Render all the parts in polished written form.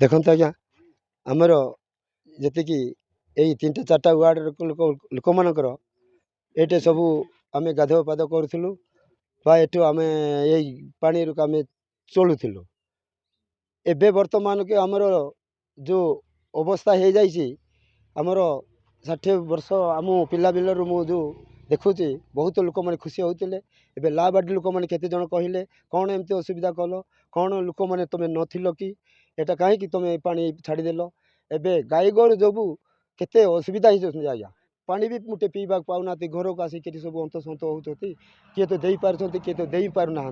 देखते आज्ञा आमर जी यही 3-4टा वार्ड लोक मानकर ये सबू आम गाधो पाद करूँ एठू आम यही पानी आम चलुलु एबे वर्तमान के आमर जो अवस्था हो जाइए आमर 60 वर्ष आम पिला बिलू मुझे देखुची बहुत लोक मैंने खुशी होते ए लाबाड़ी लोक मैंने केते जन कहले कौन एमती असुविधा कल कौन लोक मैंने तुम नथिल कि एटा कहीं तुम पानी छाड़देल एबे गाई गोरु जबू केते असुविधा हो आज्ञा पानी भी मुटे पीवा पाऊना घर को आसिक सब अंत सत होती किए तो दे पार्टी किए तो दे पारना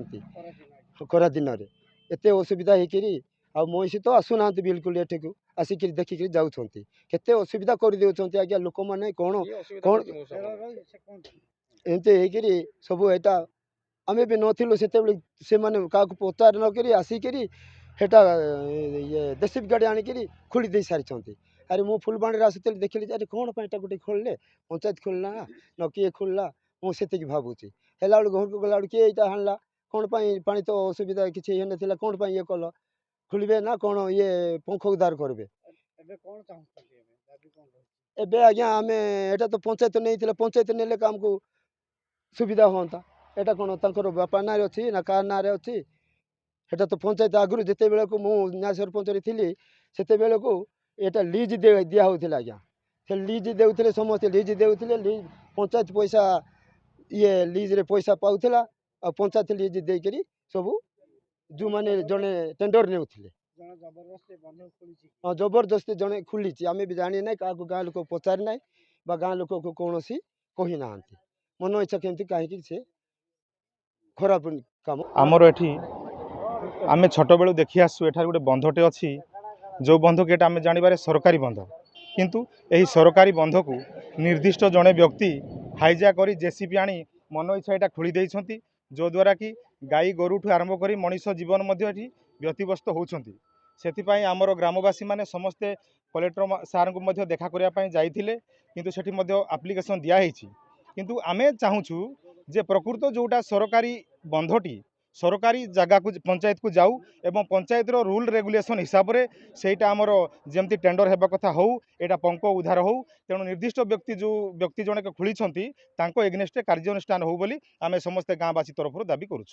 खरा दिन में एत असुविधा होकर आ महिषी तो आसुना बिल्कुल एठू आसिक देखिक जाऊँच केते असुविधा कर दे आज्ञा लोक मैंने कौन कौन एमती होकर सब यहाँ आम भी नथिलु से मैंने क्या पचार नक आसिक ये देसी गाड़ी आणिक खोली दे सारी अरे मु फुलबाणी आसुली देखिली अरे कौन पाटा गोटे खोलने पंचायत खोलना न किए खोलला मुझे भावुची है घर को गला किए यहाँ हाणला कौन पानी तो असुविधा किसी ना कौन ये कल खोलिए ना कौन ये पंख उद्धार करेंगे एबे आज्ञा आम एटा तो पंचायत नहीं पंचायत नेले आमको सुविधा हाँ एटा कौन तर बापा ना अच्छी ना का ना अच्छी एटा तो पंचायत आगु जिते बेले को न्याय सरपंच थी से बेले को एटा लीज दिया होता आज्ञा से लीज देते समस्त लीज देते लीज पंचायत पैसा ये लीज रे पैसा पाऊला आ पंचायत लीज देकर सब जो मैंने जड़े टेंडर नेउथिले हाँ जबरदस्ती जड़े खोली आम भी जानी ना क्या गाँ लोक पचारि ना गाँ लोक को कौन कही ना मन इच्छा केमती कहीं से खराब काम आमर एठी आम छोट बेलू देखी आसु एठार गोटे बंधटे अच्छी जो बंध के आम जानवर सरकारी बंध किंतु यही सरकारी बंध को निर्दिष्ट जड़े व्यक्ति हाइजा कर जेसीबी आनी मन इच्छा यहाँ खोली देइछंती जो द्वारा कि गाई गोरु ठू आरंभ कर मनीष जीवन व्यतिव्यस्त होती से आमर ग्रामवासी माने समस्ते कलेक्टर सार को देखा करने जाइए किंतु सेठी एप्लिकेशन दिखाई किंतु आमे चाहूँ जे प्रकृत जोटा सरकारी बंधटी सरकारी जगह को पंचायत को जाऊ एवं पंचायत रो रूल रेगुलेशन हिसाब से सेटा आमर जमती टेंडर हेबा कथा हो एटा पंक उद्धार हो तेणु निर्दिष्ट व्यक्ति जो व्यक्ति जने खोली एगेन्स्ट कार्यानुष्ठान हो बोली आमे समस्त गाँवासी तरफ दाबी करूँ।